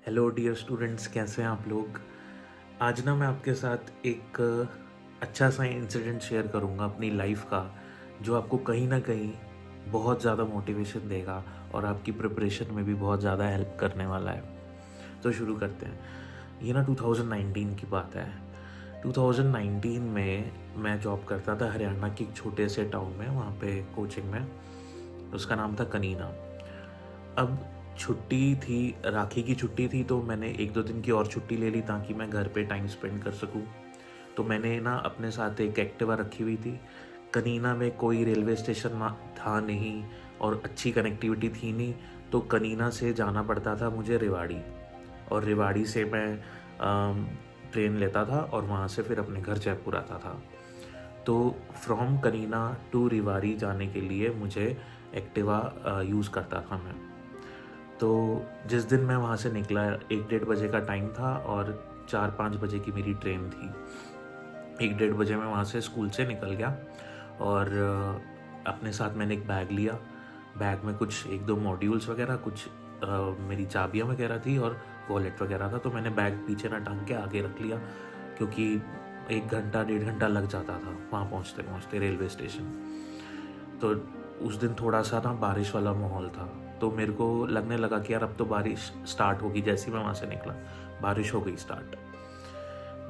Hello dear students, कैसे हैं आप लोग। आज ना मैं आपके साथ एक अच्छा सा इंसिडेंट शेयर करूंगा अपनी लाइफ का, जो आपको कहीं ना कहीं बहुत ज़्यादा मोटिवेशन देगा और आपकी प्रिपरेशन में भी बहुत ज़्यादा हेल्प करने वाला है। तो शुरू करते हैं। ये ना 2019 की बात है। 2019 में मैं जॉब करता था हरियाणा के एक छोटे से टाउन में, वहाँ पे कोचिंग में। उसका नाम था कनीना। अब छुट्टी थी, राखी की छुट्टी थी, तो मैंने 1-2 दिन की और छुट्टी ले ली ताकि मैं घर पे टाइम स्पेंड कर सकूं। तो मैंने ना अपने साथ एक एक्टिवा रखी हुई थी। कनीना में कोई रेलवे स्टेशन ना था नहीं और अच्छी कनेक्टिविटी थी नहीं, तो कनीना से जाना पड़ता था मुझे रेवाड़ी, और रेवाड़ी से मैं ट्रेन लेता था और वहाँ से फिर अपने घर जयपुर आता था। तो फ्रॉम कनीना टू रेवाड़ी जाने के लिए मुझे एक्टिवा यूज़ करता था मैं। तो जिस दिन मैं वहाँ से निकला, 1-1:30 बजे का टाइम था और 4-5 बजे की मेरी ट्रेन थी। 1-1:30 बजे मैं वहाँ से स्कूल से निकल गया और अपने साथ मैंने एक बैग लिया। बैग में कुछ 1-2 मॉड्यूल्स वगैरह, कुछ मेरी चाबियाँ वगैरह थी और वॉलेट वगैरह था। तो मैंने बैग पीछे ना टांग के आगे रख लिया, क्योंकि 1 घंटा 1.5 घंटा लग जाता था वहाँ पहुँचते पहुँचते रेलवे स्टेशन। तो उस दिन थोड़ा सा ना बारिश वाला माहौल था, तो मेरे को लगने लगा कि यार अब तो बारिश स्टार्ट होगी। जैसे ही मैं वहाँ से निकला, बारिश हो गई स्टार्ट।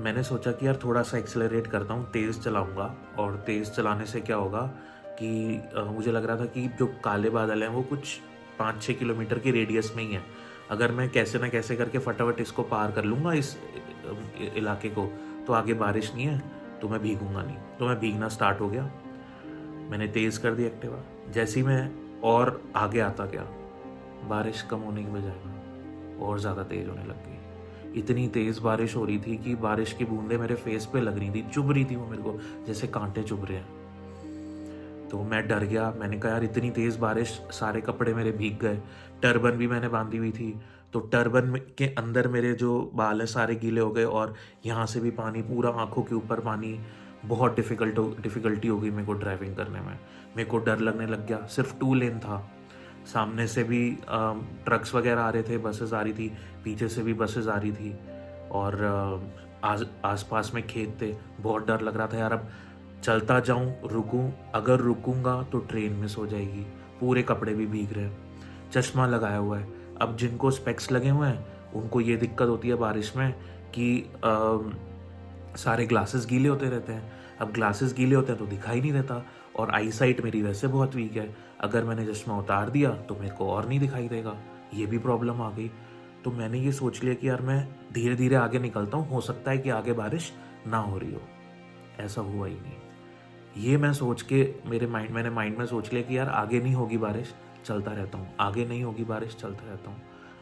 मैंने सोचा कि यार थोड़ा सा एक्सेलरेट करता हूँ, तेज़ चलाऊँगा, और तेज़ चलाने से क्या होगा कि मुझे लग रहा था कि जो काले बादल हैं वो कुछ 5-6 किलोमीटर की रेडियस में ही है। अगर मैं कैसे ना कैसे करके फटाफट इसको पार कर लूँगा, इस इलाके को, तो आगे बारिश नहीं है, तो मैं भीगूंगा नहीं। तो मैं भीगना स्टार्ट हो गया। मैंने तेज़ कर दी एक्टिवा। जैसे ही मैं और आगे आता गया, बारिश कम होने की बजाय ना और ज़्यादा तेज़ होने लग गई। इतनी तेज़ बारिश हो रही थी कि बारिश की बूंदें मेरे फेस पे लग रही थी, चुभ रही थी वो मेरे को, जैसे कांटे चुभ रहे हैं। तो मैं डर गया। मैंने कहा यार इतनी तेज़ बारिश, सारे कपड़े मेरे भीग गए। टर्बन भी मैंने बांधी हुई थी, तो टर्बन के अंदर मेरे जो बाल हैं सारे गीले हो गए, और यहाँ से भी पानी, पूरा आंखों के ऊपर पानी। बहुत डिफ़िकल्टी हो गई मेरे को ड्राइविंग करने में। मेरे को डर लगने लग गया। सिर्फ 2 लेन था, सामने से भी ट्रक्स वगैरह आ रहे थे, बसेस आ रही थी, पीछे से भी बसेस आ रही थी, और आसपास में खेत थे। बहुत डर लग रहा था यार, अब चलता जाऊं, रुकूं, अगर रुकूंगा तो ट्रेन मिस हो जाएगी। पूरे कपड़े भी भीग रहे हैं, चश्मा लगाया हुआ है। अब जिनको स्पेक्स लगे हुए हैं उनको ये दिक्कत होती है बारिश में कि सारे ग्लासेस गीले होते रहते हैं। अब ग्लासेस गीले होते हैं तो दिखाई नहीं देता, और आई साइट मेरी वैसे बहुत वीक है। अगर मैंने चश्मा उतार दिया तो मेरे को और नहीं दिखाई देगा, ये भी प्रॉब्लम आ गई। तो मैंने ये सोच लिया कि यार मैं धीरे धीरे आगे निकलता हूँ, हो सकता है कि आगे बारिश ना हो रही हो। ऐसा हुआ ही नहीं। ये मैं सोच के मैंने माइंड में सोच लिया कि यार आगे नहीं होगी बारिश, चलता रहता हूँ। आगे नहीं होगी बारिश, चलता रहता हूँ।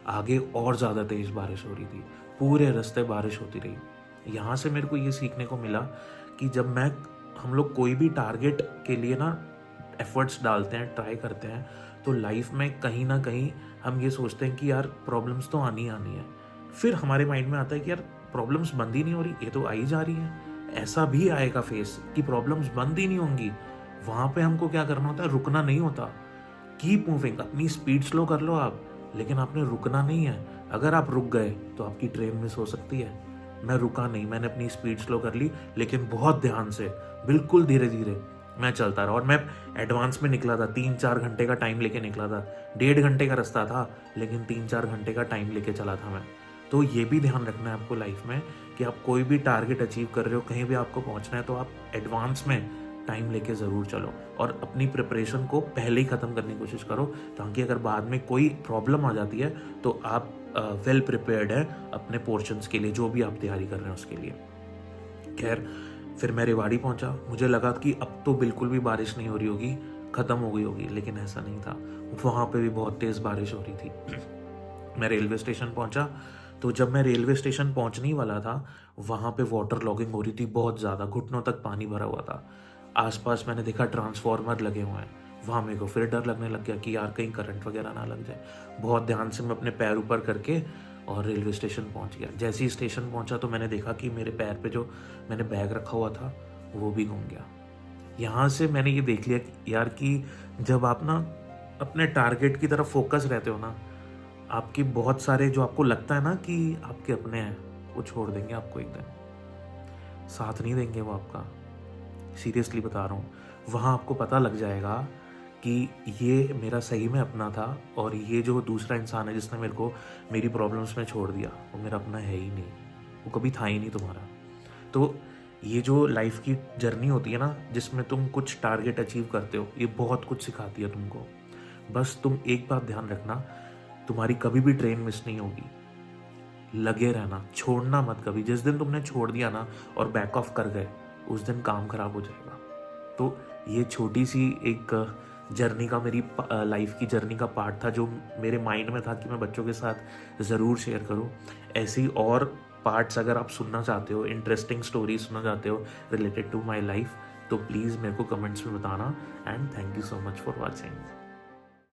आगे और ज़्यादा तेज़ बारिश हो रही थी, पूरे रास्ते बारिश होती रही। यहाँ से मेरे को ये सीखने को मिला कि जब हम लोग कोई भी टारगेट के लिए ना एफर्ट्स डालते हैं, ट्राई करते हैं, तो लाइफ में कहीं ना कहीं हम ये सोचते हैं कि यार प्रॉब्लम्स तो आनी आनी है। फिर हमारे माइंड में आता है कि यार प्रॉब्लम्स बंद ही नहीं हो रही, ये तो आई जा रही है। ऐसा भी आएगा फेस कि प्रॉब्लम्स बंद ही नहीं होंगी। वहां पे हमको क्या करना होता है, रुकना नहीं होता। कीप मूविंग, अपनी स्पीड स्लो कर लो आप, लेकिन आपने रुकना नहीं है। अगर आप रुक गए तो आपकी ट्रेन मिस हो सकती है। मैं रुका नहीं, मैंने अपनी स्पीड स्लो कर ली, लेकिन बहुत ध्यान से, बिल्कुल धीरे धीरे मैं चलता रहा। और मैं एडवांस में निकला था, 3-4 घंटे का टाइम लेके निकला था। 1.5 घंटे का रास्ता था, लेकिन 3-4 घंटे का टाइम लेके चला था मैं। तो ये भी ध्यान रखना है आपको लाइफ में कि आप कोई भी टारगेट अचीव कर रहे हो, कहीं भी आपको पहुंचना है, तो आप एडवांस में टाइम लेके ज़रूर चलो, और अपनी प्रिपरेशन को पहले ही ख़त्म करने की कोशिश करो, ताकि अगर बाद में कोई प्रॉब्लम आ जाती है तो आप वेल प्रिपेयर्ड है अपने पोर्शंस के लिए, जो भी आप तैयारी कर रहे हैं उसके लिए। खैर, फिर मैं रेवाड़ी पहुंचा। मुझे लगा कि अब तो बिल्कुल भी बारिश नहीं हो रही होगी, ख़त्म हो गई होगी, लेकिन ऐसा नहीं था। वहाँ पे भी बहुत तेज़ बारिश हो रही थी। मैं रेलवे स्टेशन पहुंचा, तो जब मैं रेलवे स्टेशन पहुंचने ही वाला था, वहाँ पे वाटर लॉगिंग हो रही थी बहुत ज़्यादा, घुटनों तक पानी भरा हुआ था। आसपास मैंने देखा ट्रांसफार्मर लगे हुए हैं। वहाँ मेरे को फिर डर लगने लग गया कि यार कहीं करंट वगैरह ना लग जाए। बहुत ध्यान से मैं अपने पैर ऊपर करके और रेलवे स्टेशन पहुँच गया। जैसे ही स्टेशन पहुँचा तो मैंने देखा कि मेरे पैर पे जो मैंने बैग रखा हुआ था वो भी घूम गया। यहाँ से मैंने ये देख लिया कि यार कि जब आप ना अपने टारगेट की तरफ फोकस रहते हो ना, आपके बहुत सारे जो आपको लगता है ना कि आपके अपने हैं, वो छोड़ देंगे आपको एक दिन, साथ नहीं देंगे वो आपका। सीरियसली बता रहा हूँ। वहाँ आपको पता लग जाएगा कि ये मेरा सही में अपना था और ये जो दूसरा इंसान है जिसने मेरे को मेरी प्रॉब्लम्स में छोड़ दिया, वो मेरा अपना है ही नहीं, वो कभी था ही नहीं तुम्हारा। तो ये जो लाइफ की जर्नी होती है ना, जिसमें तुम कुछ टारगेट अचीव करते हो, ये बहुत कुछ सिखाती है तुमको। बस तुम एक बात ध्यान रखना, तुम्हारी कभी भी ट्रेन मिस नहीं होगी। लगे रहना, छोड़ना मत कभी। जिस दिन तुमने छोड़ दिया ना और बैक ऑफ कर गए, उस दिन काम खराब हो जाएगा। तो ये छोटी सी एक जर्नी का, मेरी लाइफ की जर्नी का पार्ट था जो मेरे माइंड में था कि मैं बच्चों के साथ ज़रूर शेयर करूं। ऐसे ही और पार्ट्स अगर आप सुनना चाहते हो, इंटरेस्टिंग स्टोरी सुनना चाहते हो रिलेटेड टू माई लाइफ, तो प्लीज़ मेरे को कमेंट्स में बताना। And thank you so much for watching.